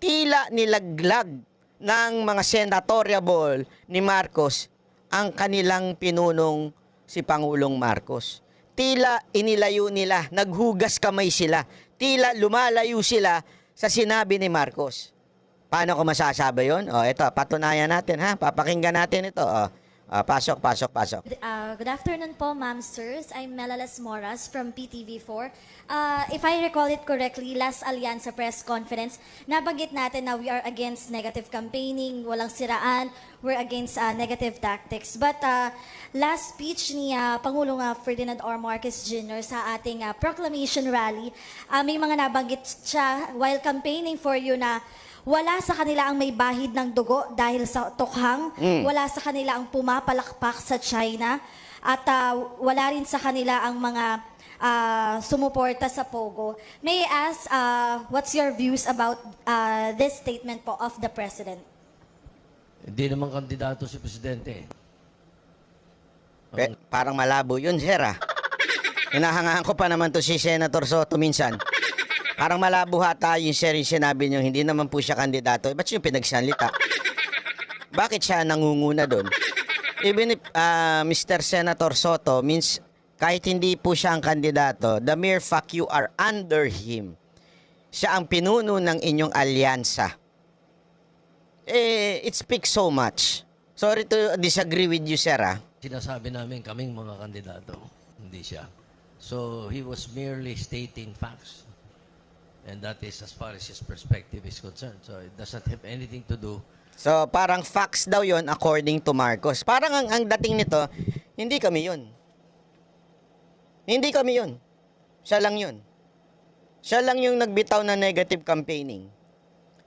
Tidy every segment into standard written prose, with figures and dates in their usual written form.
tila nilaglag ng mga senatoriable ni Marcos ang kanilang pinunong si Pangulong Marcos. Tila inilayo nila, naghugas kamay sila. Tila lumalayo sila sa sinabi ni Marcos. Paano ko masasabi yun? O, ito, patunayan natin, ha? Papakinggan natin ito. Pasok. Good afternoon po, ma'am, sirs. I'm Melalas Moras from PTV4. If I recall it correctly, last Alianza press conference, nabanggit natin na we are against negative campaigning, walang siraan, we're against negative tactics. But last speech ni Pangulong Ferdinand R. Marcos Jr. sa ating proclamation rally, may mga nabanggit siya while campaigning for you na wala sa kanila ang may bahid ng dugo dahil sa tukhang, wala sa kanila ang pumapalakpak sa China, at wala rin sa kanila ang mga sumuporta sa Pogo. May I ask, what's your views about this statement po of the President? Hindi naman kandidato si Presidente. Parang malabo yun, sir, ha? Hinahangaan ko pa naman to si Senator Soto minsan. Parang malabo hata yung sir yung sinabi niyo, hindi naman po siya kandidato. Ba't yung pinagsalita? Bakit siya nangunguna doon? Even if Mr. Senator Soto means kahit hindi po siya ang kandidato, the mere fact you are under him, siya ang pinuno ng inyong alyansa. It speaks so much. Sorry to disagree with you, sir, ha? Sinasabi namin kaming mga kandidato, hindi siya. So he was merely stating facts. And that is as far as his perspective is concerned. So it doesn't have anything to do. So parang facts daw yon according to Marcos. Parang ang dating nito, hindi kami yun. Hindi kami yun. Siya lang yun. Siya lang yung nagbitaw na negative campaigning.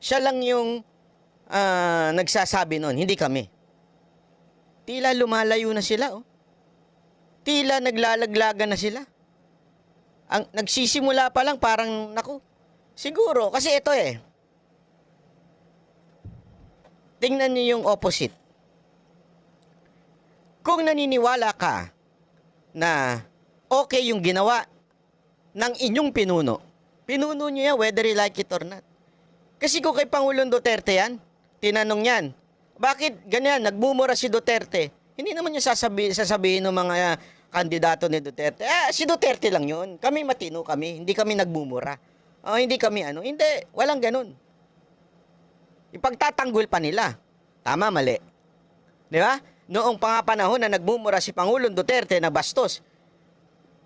Siya lang yung nagsasabi nun, hindi kami. Tila lumalayo na sila, oh. Tila naglalaglagan na sila. Ang nagsisimula pa lang parang, naku, siguro, kasi ito tingnan niyo yung opposite. Kung naniniwala ka na okay yung ginawa ng inyong pinuno niyo yan whether you like it or not. Kasi kung kay Pangulong Duterte yan, tinanong yan, bakit ganyan, nagmumura si Duterte? Hindi naman niya sasabihin ng mga kandidato ni Duterte. Si Duterte lang yun. Kami matino kami, hindi kami nagmumura. Hindi kami hindi, walang ganun. Ipagtatanggol pa nila. Tama, mali. Di ba? Noong panahon na nagmumura si Pangulong Duterte na bastos,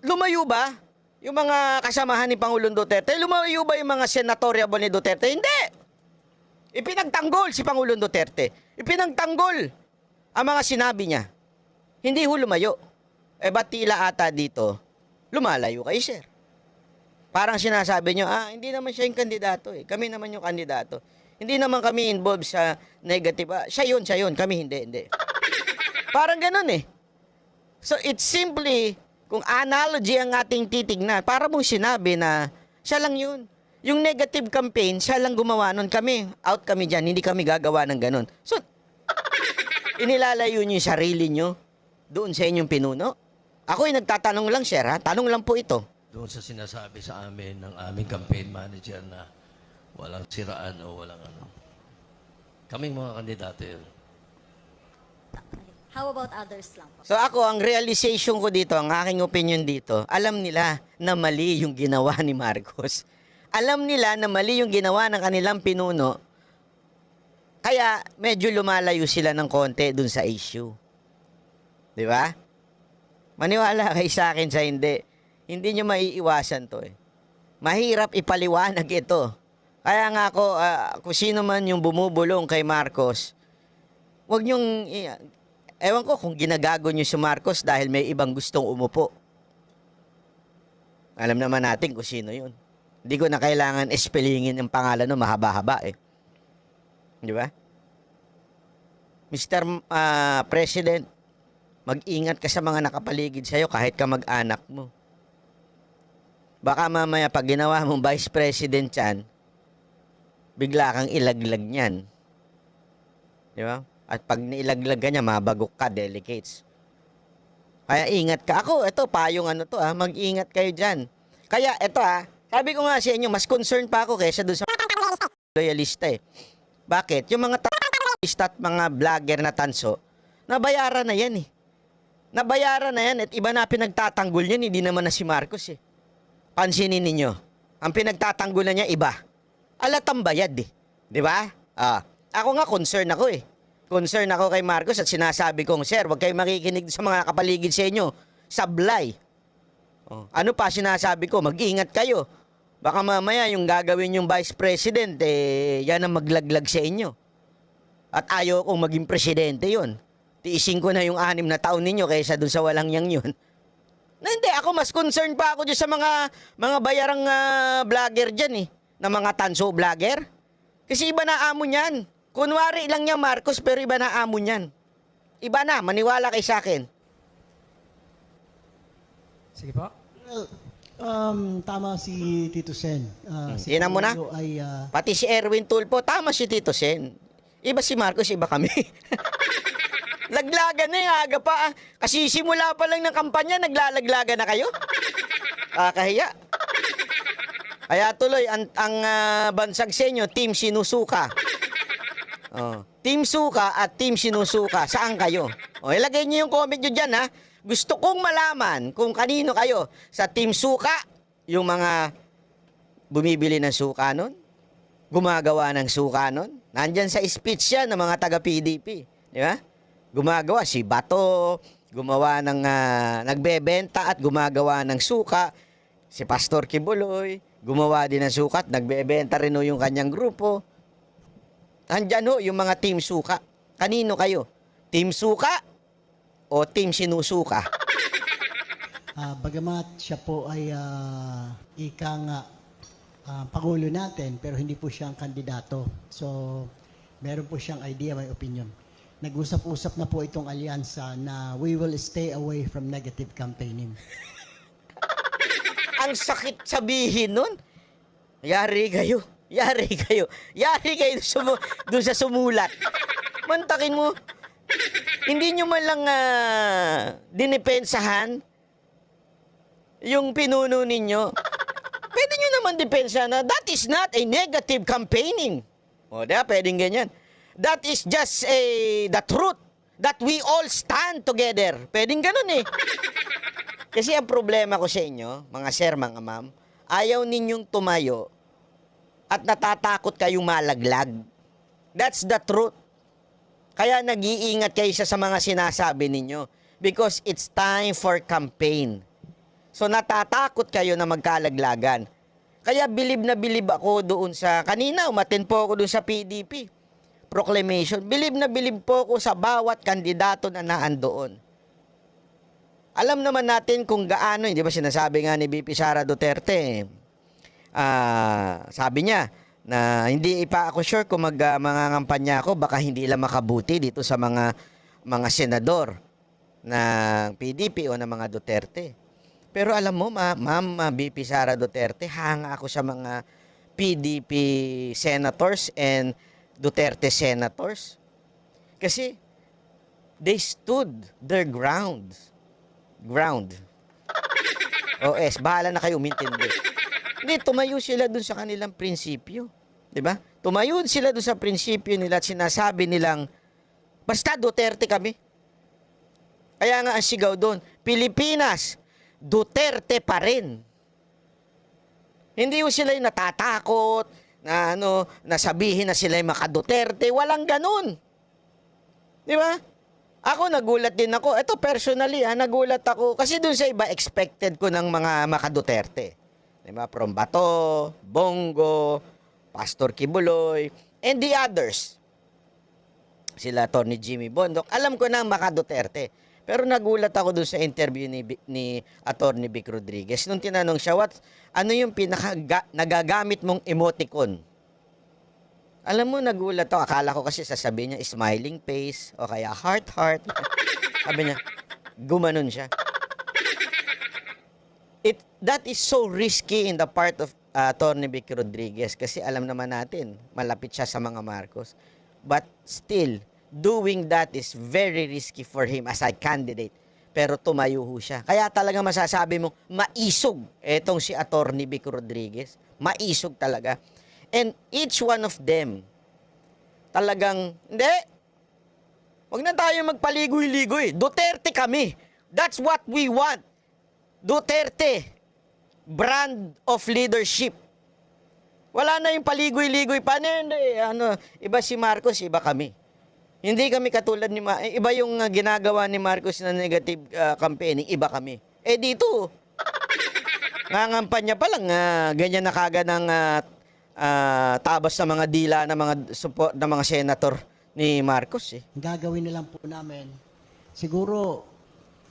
lumayo ba yung mga kasamahan ni Pangulong Duterte? Lumayo ba yung mga senatoriable ni Duterte? Hindi. Ipinagtanggol si Pangulong Duterte. Ipinagtanggol ang mga sinabi niya. Hindi lumayo. Ba't tila ata dito, lumalayo kayo, sir? Parang sinasabi nyo, hindi naman siya yung kandidato eh. Kami naman yung kandidato. Hindi naman kami involved sa negative. Siya yun. Kami hindi. Parang ganun eh. So it's simply, kung analogy ang ating titignan, para mong sinabi na siya lang yun. Yung negative campaign, siya lang gumawa nun. Kami, out kami dyan. Hindi kami gagawa ng ganun. So, inilalayo nyo yung sarili nyo doon sa inyong pinuno. Ako'y nagtatanong lang, sir, ha? Tanong lang po ito. Doon sa sinasabi sa amin ng aming campaign manager na walang siraan o walang ano. Kaming mga kandidato yun. How about others lang po? So ako, ang realization ko dito, ang aking opinion dito, alam nila na mali yung ginawa ni Marcos. Alam nila na mali yung ginawa ng kanilang pinuno. Kaya medyo lumalayo sila ng konti dun sa issue. Di ba? Maniwala kayo sa akin sa hindi. Hindi nyo maiiwasan to eh. Mahirap ipaliwanag ito. Kaya nga ako, kung sino man yung bumubulong kay Marcos, wag nyong, ewan ko kung ginagago nyo si Marcos dahil may ibang gustong umupo. Alam naman natin kung sino yun. Hindi ko na kailangan espelingin yung pangalan no, mahaba-haba eh. Di ba? Mr. President, mag-ingat ka sa mga nakapaligid sa'yo kahit ka mag-anak mo. Baka mamaya pag ginawa mong Vice President yan, bigla kang ilaglag niyan. Di ba? At pag nailaglag ka niya, mabagok ka, delicates. Kaya ingat ka. Ako, ito, payong ano to, mag-ingat kayo dyan. Kaya, ito sabi ko nga sa inyo, mas concerned pa ako kaysa doon sa loyalista eh. Bakit? Yung mga loyalista at mga vlogger na tanso, nabayaran na yan eh. Nabayaran na yan at iba na pinagtatanggol yan, hindi naman na si Marcos eh. Pansinin ninyo, ang pinagtatanggol na niya iba. Alatang bayad eh. Di ba? Ako nga concern ako eh. Concern ako kay Marcos at sinasabi kong, sir, huwag kayong makikinig sa mga kapaligid sa inyo. Sablay. Ano pa sinasabi ko? Mag-ingat kayo. Baka mamaya yung gagawin yung vice president, yan ang maglaglag sa inyo. At ayaw kong maging presidente yon. Tiisin ko na yung 6 na taon ninyo kaysa dun sa walang yang yun. Na hindi, ako mas concerned pa ako dyan sa mga bayarang vlogger dyan eh. Na mga tanso vlogger. Kasi iba na amo niyan. Kunwari lang niya Marcos pero iba na amo niyan. Iba na, maniwala kay sa akin. Sige po. Well, tama si Tito Sen. Si Tingnan mo na. Pangulo ay Pati si Erwin Tulfo, tama si Tito Sen. Iba si Marcos, iba kami. Laglagan na yung aga pa. Kasi simula pa lang ng kampanya, naglalaglagan na kayo. Kahiya. Kaya tuloy, ang bansag sa inyo, Team Sinusuka. Team Suka at Team Sinusuka, saan kayo? Ilagay niyo yung comment nyo dyan, ha? Gusto kong malaman kung kanino kayo. Sa Team Suka, yung mga bumibili ng suka nun, gumagawa ng suka nun. Nandyan sa speech yan ng mga taga-PDP. Di ba? Gumagawa si Bato, gumawa ng nagbebenta at gumagawa ng suka. Si Pastor Kibuloy, gumawa din ng suka at nagbebenta rin yung kanyang grupo. Nandyan yung mga Team Suka. Kanino kayo? Team Suka o Team Sinusuka? bagamat siya po ay ika nga Pangulo natin, pero hindi po siya ang kandidato. So, meron po siyang idea, may opinion. Nag-usap-usap na po itong alyansa na we will stay away from negative campaigning. Ang sakit sabihin nun. Yari kayo. Yari kayo. Yari kayo doon sa sumulat. Mantakin mo. Hindi nyo man lang dinipensahan yung pinuno ninyo. Pwede nyo naman depensa na that is not a negative campaigning. O, diba? Pwedeng ganyan. That is just the truth that we all stand together. Pwedeng ganun eh. Kasi ang problema ko sa inyo, mga sir, mga ma'am, ayaw ninyong tumayo at natatakot kayong malaglag. That's the truth. Kaya nag-iingat kayo sa mga sinasabi ninyo because it's time for campaign. So natatakot kayo na magkalaglagan. Kaya bilib na bilib ako doon sa, kanina umaten po ako doon sa PDP proclamation. Bilib na bilib po ako sa bawat kandidato na naandoon. Alam naman natin kung gaano, hindi ba sinasabi nga ni VP Sara Duterte, sabi niya na hindi pa ako sure kung mangangampanya ako, baka hindi lang makabuti dito sa mga senador ng PDP o ng mga Duterte. Pero alam mo, Ma'am VP Sara Duterte, hanga ako sa mga PDP senators and Duterte senators. Kasi they stood their ground. OS, bahala na kayo umintindi. Hindi, tumayo sila dun sa kanilang prinsipyo. Diba? Tumayo sila dun sa prinsipyo nila at sinasabi nilang, basta Duterte kami. Kaya nga ang sigaw dun, Pilipinas, Duterte pa rin. Hindi yung sila yung natatakot, na nasabihin na sila yung maka-Duterte. Walang ganun. Di ba? Ako nagulat din ako. Ito personally, nagulat ako. Kasi dun sa iba, expected ko ng mga maka-Duterte. Di ba? From Bato, Bongo, Pastor Kibuloy, and the others. Sila Atty. Jimmy Bondoc. Alam ko na maka-Duterte. Pero nagulat ako dun sa interview ni Atty. Vic Rodriguez. Nung tinanong siya, ano yung nagagamit mong emoticon? Alam mo, nagulat ako. Akala ko kasi sasabihin niya, smiling face, o kaya heart. Sabi niya, gumanon siya. That is so risky in the part of Atty. Vic Rodriguez kasi alam naman natin, malapit siya sa mga Marcos. But still, doing that is very risky for him as a candidate. Pero tumayo ho siya. Kaya talaga masasabi mo, maisog etong si Atty. Vic Rodriguez. Maisog talaga. And each one of them, talagang, hindi, wag na tayo magpaligoy-ligoy. Duterte kami. That's what we want. Duterte, brand of leadership. Wala na yung paligoy-ligoy pa. Iba si Marcos, iba kami. Hindi kami katulad ni iba yung ginagawa ni Marcos na negative campaigning, iba kami. Dito, nangampanya pa lang, ganyan na kagad ng tabas sa mga dila ng mga support ng mga senator ni Marcos. Ang gagawin na lang po namin, siguro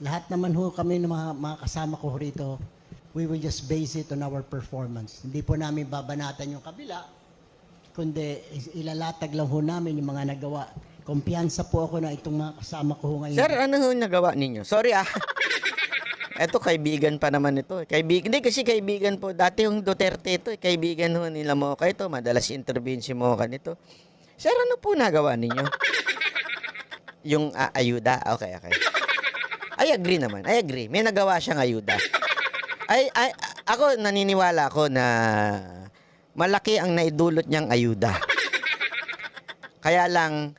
lahat naman ho kami ng mga kasama ko rito, we will just base it on our performance. Hindi po namin babanatan yung kabila, kundi ilalatag lang ho namin yung mga nagawa. Kumpiyansa po ako na itong mga kasama ko ho ngayon. Sir, ano ho nagawa ninyo? Sorry Eto, kaibigan pa naman ito. Hindi kasi kaibigan po. Dati yung Duterte ito, kaibigan ho nila Mocha ito. Madalas intervene si Mocha nito. Sir, ano po nagawa ninyo? Yung ayuda? Okay. I agree naman. I agree. May nagawa siyang ayuda. Ako, naniniwala ako na malaki ang naidulot niyang ayuda. Kaya lang,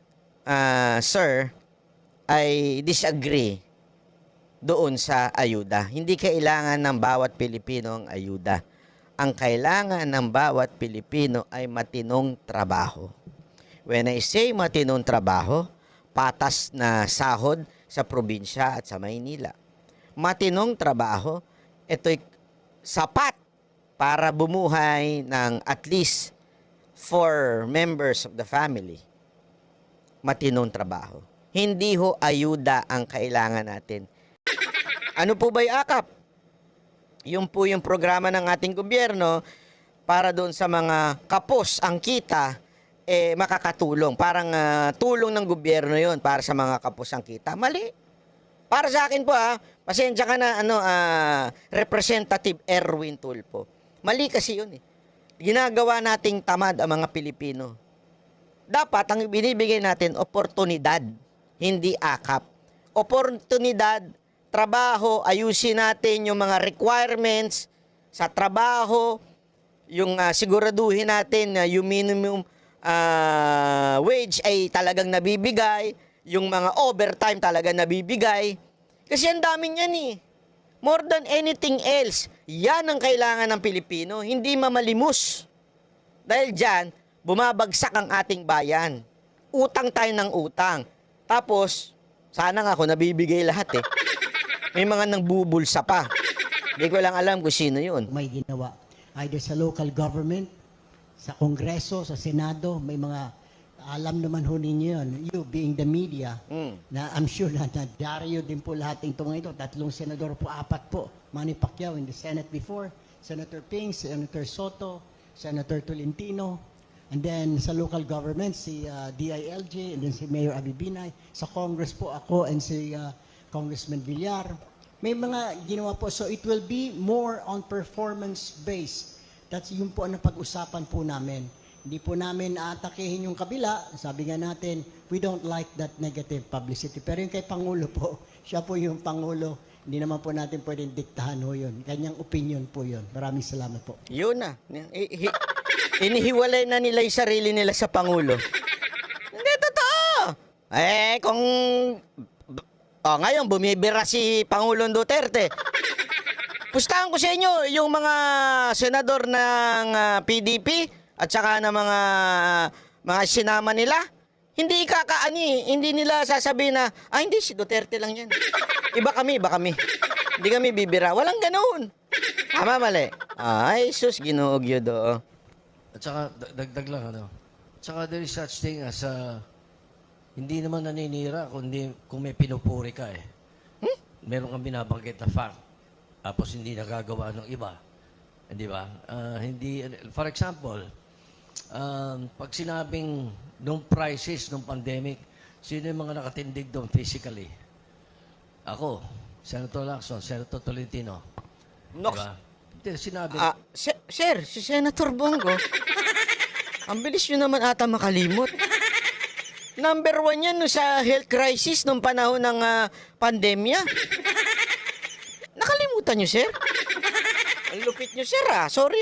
sir, I disagree doon sa ayuda. Hindi kailangan ng bawat Pilipino ang ayuda. Ang kailangan ng bawat Pilipino ay matinong trabaho. When I say matinong trabaho, patas na sahod sa probinsya at sa Maynila. Matinong trabaho, ito'y sapat para bumuhay ng at least 4 members of the family. Matinong trabaho. Hindi ho ayuda ang kailangan natin. Ano po ba yung AKAP? Yung po yung programa ng ating gobyerno para doon sa mga kapos ang kita, makakatulong. Parang tulong ng gobyerno yon para sa mga kapos ang kita. Mali. Para sa akin po pasensya ka na Representative Erwin Tulfo. Mali kasi yun Ginagawa nating tamad ang mga Pilipino. Dapat ang binibigay natin oportunidad, hindi AKAP. Oportunidad, trabaho, ayusin natin yung mga requirements sa trabaho, yung siguraduhin natin na yung minimum wage ay talagang nabibigay, yung mga overtime talaga nabibigay. Kasi ang dami niyan More than anything else, yan ang kailangan ng Pilipino, hindi mamalimos. Dahil dyan, bumabagsak ang ating bayan. Utang tayo ng utang. Tapos, sana nga ako nabibigay lahat May mga nangbubulsa pa. Hindi ko lang alam kung sino yun. May ginawa. Either sa local government, sa Kongreso, sa Senado, may mga, alam naman ho ninyo yun, you being the media, na I'm sure na Dario din po lahat ng mga ito, 3 senador po, 4 po, Manny Pacquiao in the Senate before, Senator Ping, Senator Soto, Senator Tolentino, and then sa local government, si DILG, and then si Mayor Abibinay, sa Congress po ako, and si Congressman Villar. May mga ginawa po. So it will be more on performance-based. That's yung po ang napag-usapan po namin. Hindi po namin aatakehin yung kabila. Sabi nga natin, we don't like that negative publicity. Pero yung kay Pangulo po, siya po yung Pangulo. Hindi naman po natin pwedeng diktahan ho yun. Kanyang opinion po yun. Maraming salamat po. Yun na. Inihiwalay na nila yung sarili nila sa Pangulo. Hindi totoo. Kung ngayon, bumibira si Pangulong Duterte. Pustahan ko sa inyo yung mga senador ng PDP at saka ng mga sinama nila. Hindi hindi nila sasabihin na, hindi, si Duterte lang yan. Iba kami. Hindi kami bibira. Walang ganoon. Tama, mali. Ay, sus, ginuugyo do. At saka, dagdag lang, At saka there is such thing as hindi naman naninira kung may pinupuri ka Meron kang binabanggit na fact, tapos hindi nagagawa ng iba. Di ba? For example, pag sinabing nung crisis, nung pandemic, sino yung mga nakatindig doon physically? Ako, Senator Lacson, Senator Tolentino. Diba? Sinabi. Sir, si Senator Bongo, ang bilis nyo naman ata makalimot. Number 1 yan sa health crisis nung panahon ng pandemya. Nakalimutan nyo, sir? Ang lupit nyo, sir, Sorry,